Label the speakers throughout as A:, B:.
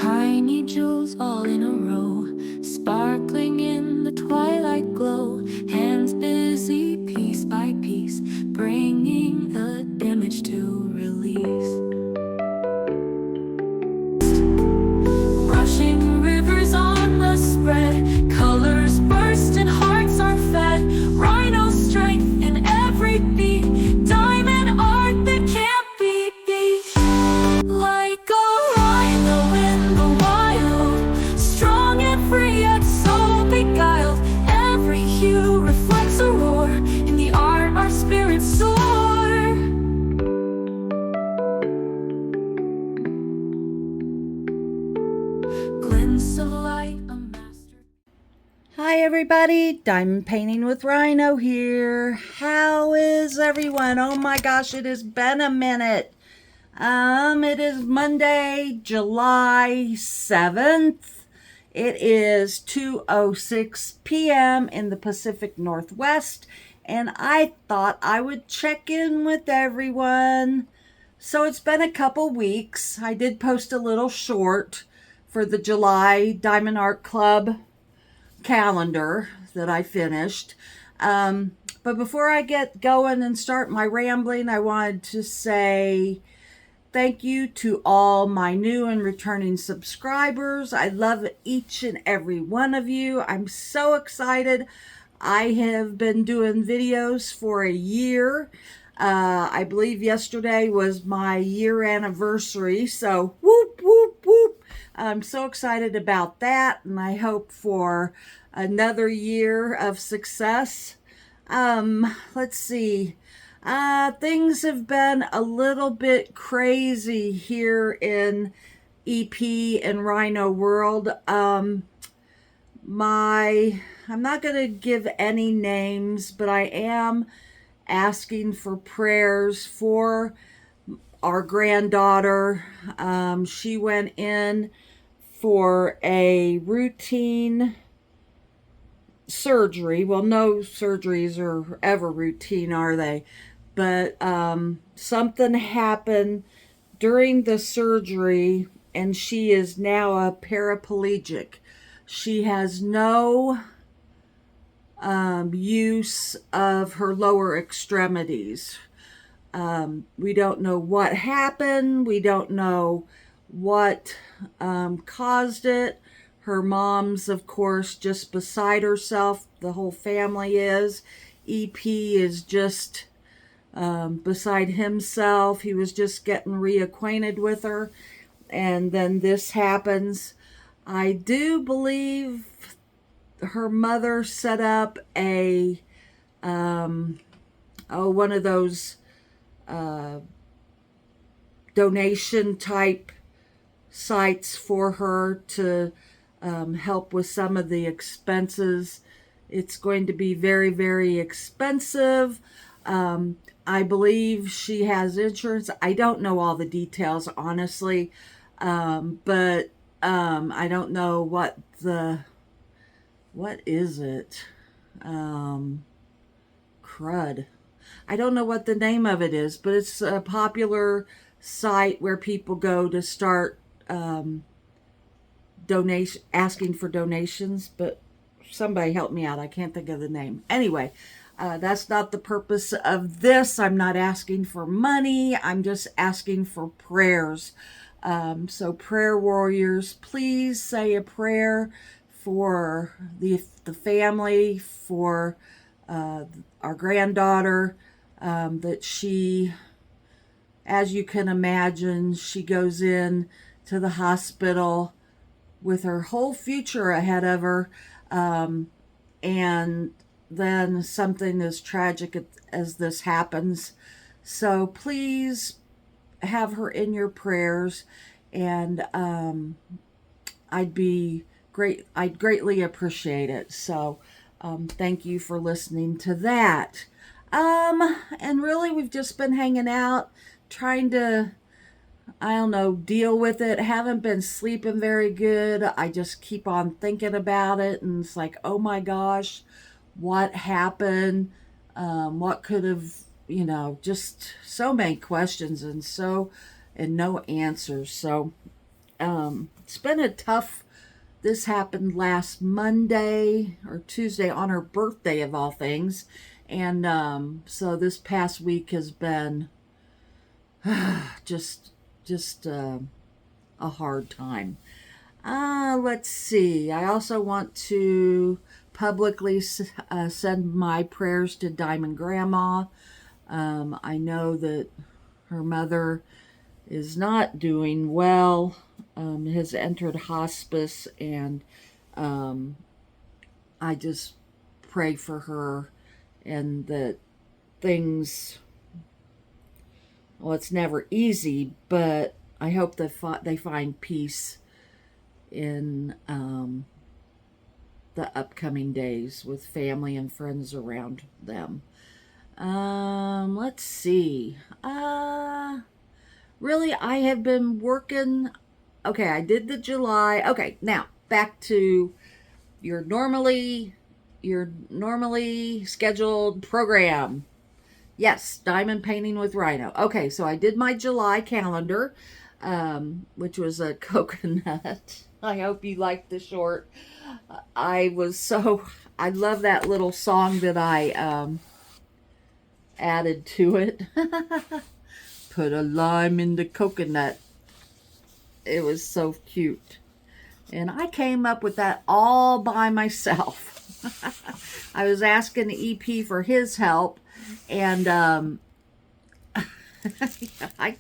A: Tiny jewels all in a row, sparkling in the twilight glow. Hands busy piece by piece, bringing the damage to release. Rushing rivers on the spread, colors burst and hearts are fed. Rhino strength in every beat, diamond art that can't be beat. Like a rhino in the wild, strong and free yet so beguiled. Every hue reflects a roar, in the art our spirits soar. Glints of light, a master.
B: Hi everybody, Diamond Painting with Rhino here. How is everyone? Oh my gosh, it has been a minute. It is Monday, July 7th. It is 2:06 p.m. in the Pacific Northwest, and I thought I would check in with everyone. So it's been a couple weeks. I did post a little short for the July Diamond Art Club calendar that I finished. But before I get going and start my rambling, I wanted to say thank you to all my new and returning subscribers. I love each and every one of you. I'm so excited. I have been doing videos for a year. I believe yesterday was my year anniversary. So whoop, whoop, whoop. I'm so excited about that. And I hope for another year of success. Let's see. Things have been a little bit crazy here in EP and Rhino world. I'm not going to give any names, but I am asking for prayers for our granddaughter. She went in for a routine surgery. Well, no surgeries are ever routine, are they? But something happened during the surgery, and she is now a paraplegic. She has no use of her lower extremities. We don't know what happened. We don't know what caused it. Her mom's, of course, just beside herself. The whole family is. EP is just beside himself. He was just getting reacquainted with her. And then this happens. I do believe her mother set up a, one of those donation type sites for her to help with some of the expenses. It's going to be very, very expensive. I believe she has insurance. I don't know all the details, honestly, but I don't know what is it? Crud. I don't know what the name of it is, but it's a popular site where people go to start asking for donations, but somebody help me out. I can't think of the name. Anyway, that's not the purpose of this. I'm not asking for money. I'm just asking for prayers. So prayer warriors, please say a prayer for the family, for our granddaughter, that she, as you can imagine, she goes in to the hospital with her whole future ahead of her, and then something as tragic as this happens. So please have her in your prayers, and I'd greatly appreciate it. So thank you for listening to that. And really, we've just been hanging out, trying to, I don't know, deal with it. Haven't been sleeping very good. I just keep on thinking about it, and it's like, oh my gosh, what happened? What could have, just so many questions and no answers. So it's been a tough, this happened last Monday or Tuesday on her birthday of all things. And so this past week has been just a hard time. Let's see. I also want to publicly send my prayers to Diamond Grandma. I know that her mother is not doing well, has entered hospice, and I just pray for her and that things, well, it's never easy, but I hope that they find peace in the upcoming days with family and friends around them. Let's see. Really, I have been working. Okay, I did the July. Okay, now back to your normally scheduled program. Yes, diamond painting with Rhino. Okay, so I did my July calendar, which was a coconut. I hope you liked the short. I love that little song that I added to it. Put a lime in the coconut. It was so cute. And I came up with that all by myself. I was asking the EP for his help, and I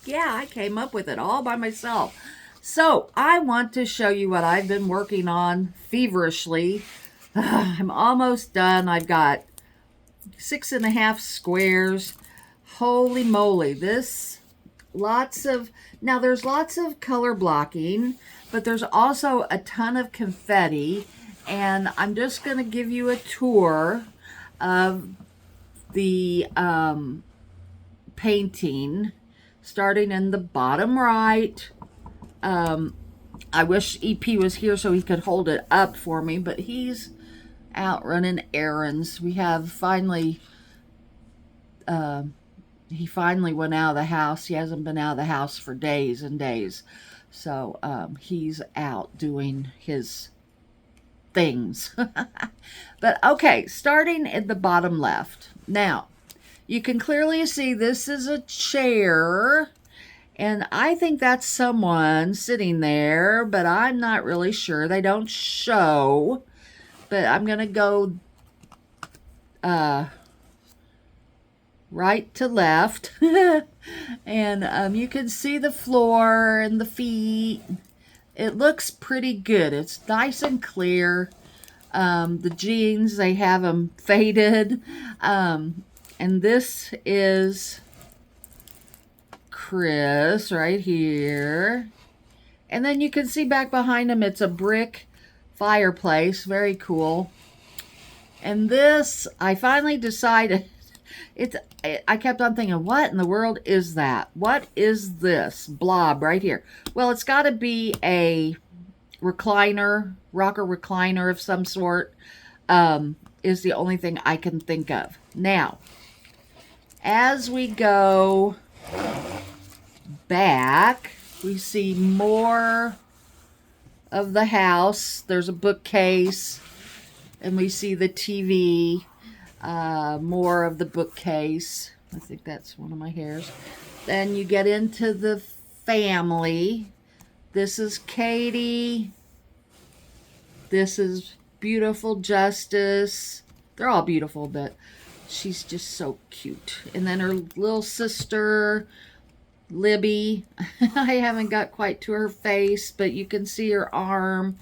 B: came up with it all by myself. So I want to show you what I've been working on feverishly. I'm almost done. I've got 6.5 squares. Holy moly, there's lots of color blocking, but there's also a ton of confetti, and I'm just going to give you a tour of the painting, starting in the bottom right. I wish EP was here so he could hold it up for me, but he's out running errands. He finally went out of the house. He hasn't been out of the house for days and days. So he's out doing his things. But okay, starting at the bottom left. Now, you can clearly see this is a chair, and I think that's someone sitting there, but I'm not really sure. They don't show, but I'm going to go right to left. And you can see the floor and the feet. It looks pretty good. It's nice and clear. The jeans, they have them faded. And this is Chris right here. And then you can see back behind him, it's a brick fireplace. Very cool. And this, I finally decided, I kept on thinking, what in the world is that? What is this blob right here? Well, it's got to be a recliner, rocker recliner of some sort, is the only thing I can think of. Now, as we go back, we see more of the house. There's a bookcase, and we see the TV, more of the bookcase. I think that's one of my hairs. Then you get into the family. This is Katie. This is beautiful Justice. They're all beautiful, but she's just so cute. And then her little sister, Libby. I haven't got quite to her face, but you can see her arm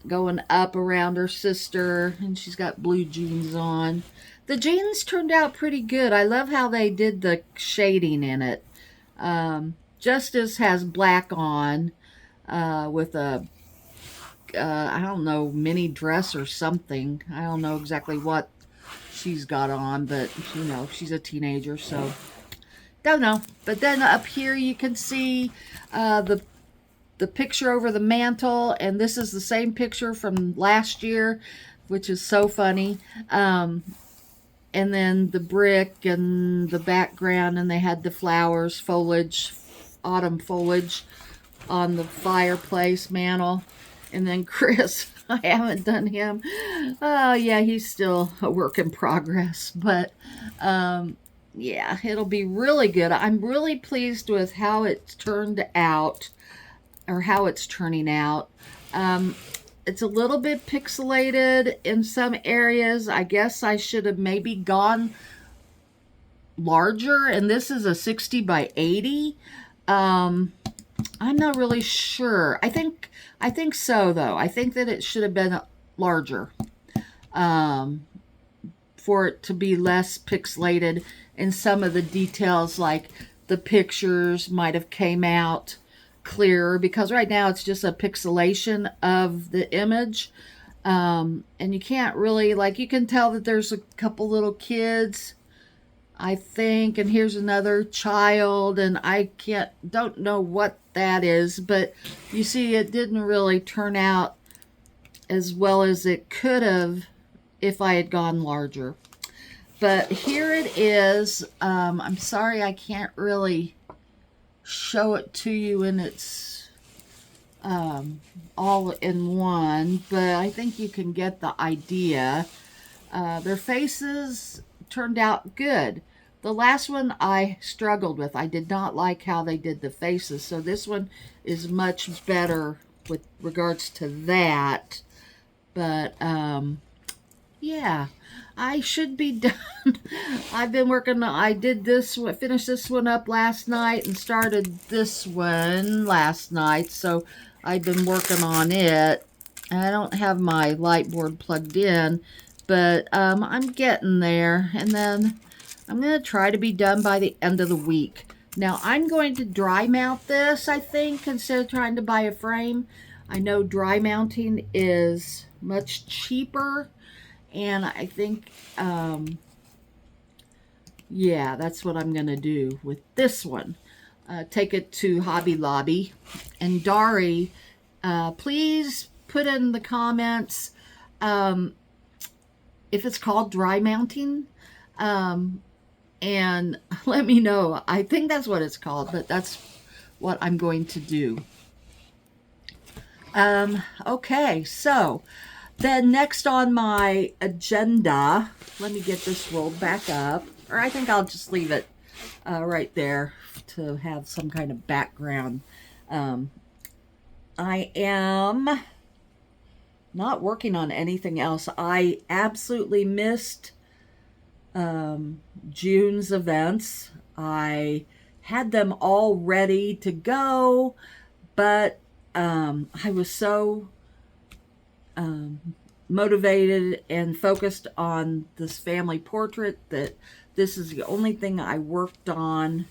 B: going up around her sister, and she's got blue jeans on. The jeans turned out pretty good. I love how they did the shading in it. Justice has black on with a, I don't know, mini dress or something. I don't know exactly what she's got on, but, you know, she's a teenager, so don't know. But then up here you can see the picture over the mantle, and this is the same picture from last year, which is so funny. And then the brick and the background, and they had the flowers, foliage, autumn foliage. on the fireplace mantle. And then Chris, I haven't done him. Oh, yeah, he's still a work in progress. But yeah, it'll be really good. I'm really pleased with how it's turned out, or how it's turning out. It's a little bit pixelated in some areas. I guess I should have maybe gone larger, and this is a 60 by 80. I'm not really sure. I think so though. I think that it should have been larger, for it to be less pixelated, and some of the details like the pictures might have came out clearer, because right now it's just a pixelation of the image. And you can't really, like, you can tell that there's a couple little kids, I think, and here's another child, and don't know what that is, but you see it didn't really turn out as well as it could have if I had gone larger. But here it is. I'm sorry I can't really show it to you in its all in one, but I think you can get the idea. Their faces turned out good. The last one I struggled with. I did not like how they did the faces, so this one is much better with regards to that. But yeah, I should be done. I've been working. I did this, finished this one up last night and started this one last night, so I've been working on it. I don't have my light board plugged in, but I'm getting there, and then I'm going to try to be done by the end of the week. Now, I'm going to dry mount this, I think, instead of trying to buy a frame. I know dry mounting is much cheaper, and I think, yeah, that's what I'm going to do with this one. Take it to Hobby Lobby. And Dari, please put in the comments if it's called dry mounting, and let me know. I think that's what it's called, but that's what I'm going to do. Okay, so then next on my agenda, let me get this rolled back up, or I think I'll just leave it right there to have some kind of background. I am not working on anything else. I absolutely missed June's events. I had them all ready to go, but I was so motivated and focused on this family portrait that this is the only thing I worked on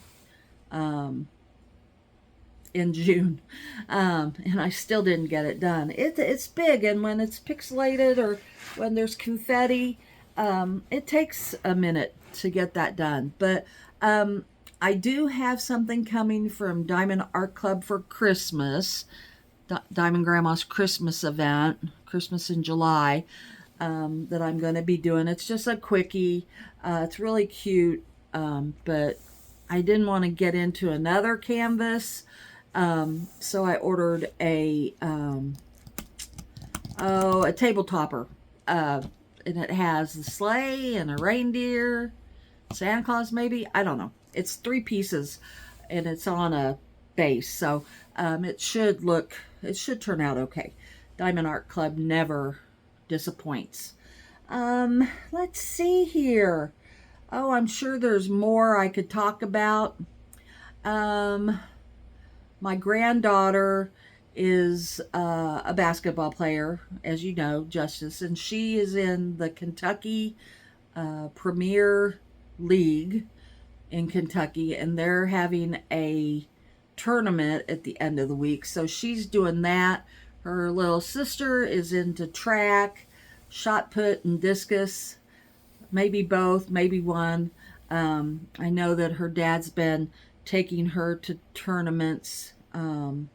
B: in June, and I still didn't get it done. It's big, and when it's pixelated or when there's confetti, it takes a minute to get that done. But I do have something coming from Diamond Art Club for Christmas, Diamond Grandma's Christmas event, Christmas in July, that I'm going to be doing. It's just a quickie. It's really cute, but I didn't want to get into another canvas, so I ordered a table topper, and it has the sleigh and a reindeer, Santa Claus maybe, I don't know. It's 3 pieces, and it's on a base, so it should turn out okay. Diamond Art Club never disappoints. Let's see here. Oh, I'm sure there's more I could talk about. My granddaughter is a basketball player, as you know, Justice, and she is in the Kentucky Premier League in Kentucky, and they're having a tournament at the end of the week, so she's doing that. Her little sister is into track, shot put, and discus, maybe both, maybe one. I know that her dad's been taking her to tournaments and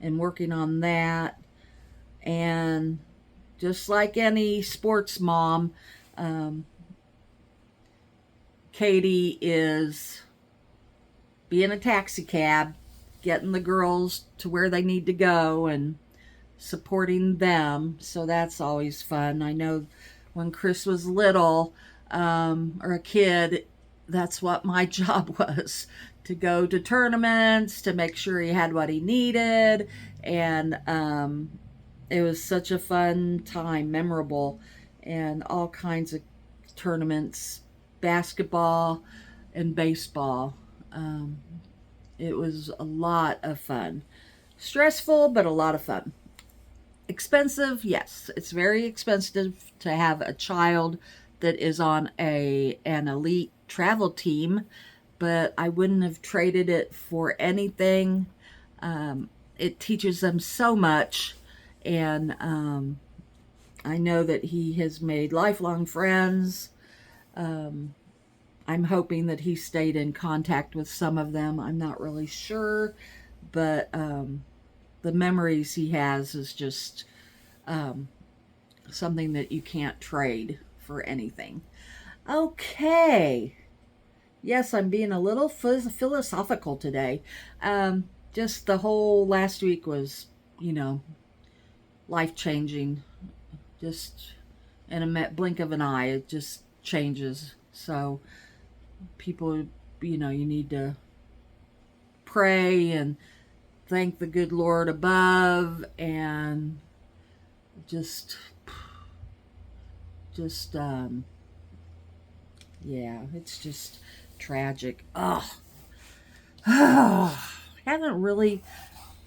B: working on that. And just like any sports mom, Katie is being a taxi cab getting the girls to where they need to go and supporting them. So that's always fun. I know when Chris was little, or a kid, that's what my job was, to go to tournaments, to make sure he had what he needed. And it was such a fun time, memorable, and all kinds of tournaments, basketball and baseball. It was a lot of fun. Stressful, but a lot of fun. Expensive, yes. It's very expensive to have a child that is on an elite travel team, but I wouldn't have traded it for anything. It teaches them so much, and I know that he has made lifelong friends. I'm hoping that he stayed in contact with some of them. I'm not really sure, but the memories he has is just something that you can't trade for anything. Okay. Yes, I'm being a little philosophical today. Just the whole last week was, life-changing. Just in a blink of an eye, it just changes. So people, you need to pray and thank the good Lord above, and just yeah, it's just tragic. I haven't really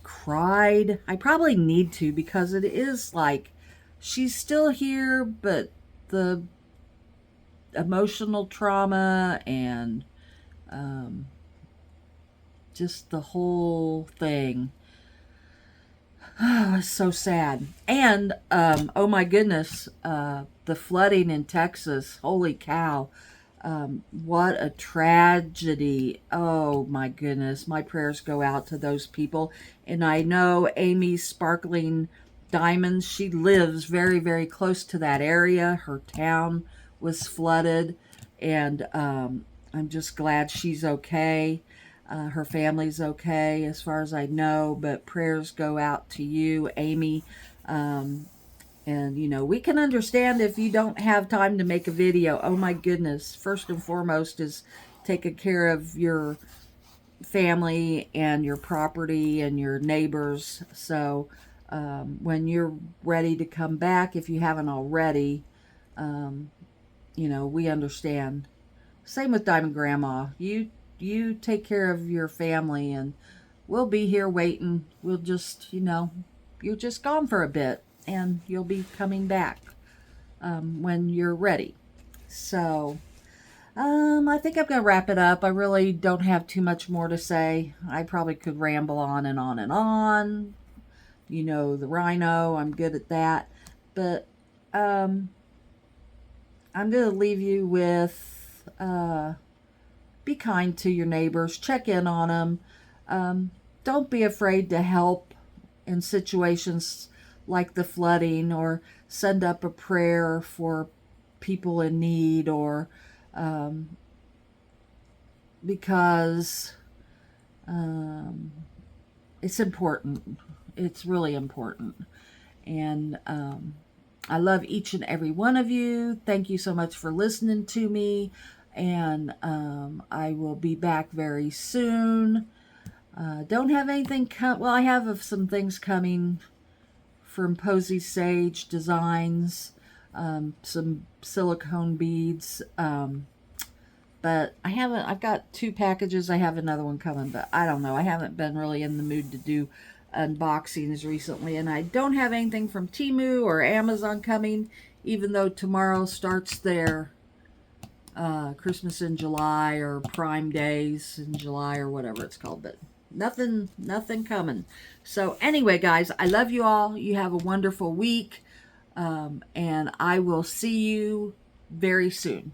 B: cried. I probably need to, because it is like she's still here, but the emotional trauma and just the whole thing. It's so sad. And oh my goodness, the flooding in Texas. Holy cow. What a tragedy. Oh my goodness. My prayers go out to those people. And I know Amy's Sparkling Diamonds, she lives very, very close to that area. Her town was flooded, and I'm just glad she's okay. Her family's okay as far as I know, but prayers go out to you, Amy. And we can understand if you don't have time to make a video. Oh my goodness. First and foremost is taking care of your family and your property and your neighbors. So when you're ready to come back, if you haven't already, we understand. Same with Diamond Grandma. You take care of your family, and we'll be here waiting. We'll just, you're just gone for a bit, and you'll be coming back when you're ready. So I think I'm going to wrap it up. I really don't have too much more to say. I probably could ramble on and on and on. The Rhino, I'm good at that. But I'm going to leave you with be kind to your neighbors. Check in on them. Don't be afraid to help in situations like the flooding, or send up a prayer for people in need, or because it's important. It's really important. And I love each and every one of you. Thank you so much for listening to me. And I will be back very soon. Don't have anything well, I have some things coming from Posy Sage Designs, some silicone beads, but I've got 2 packages. I have another one coming, but I don't know. I haven't been really in the mood to do unboxings recently, and I don't have anything from Temu or Amazon coming, even though tomorrow starts their Christmas in July, or Prime Days in July, or whatever it's called, but nothing coming. So anyway, guys, I love you all. You have a wonderful week, and I will see you very soon.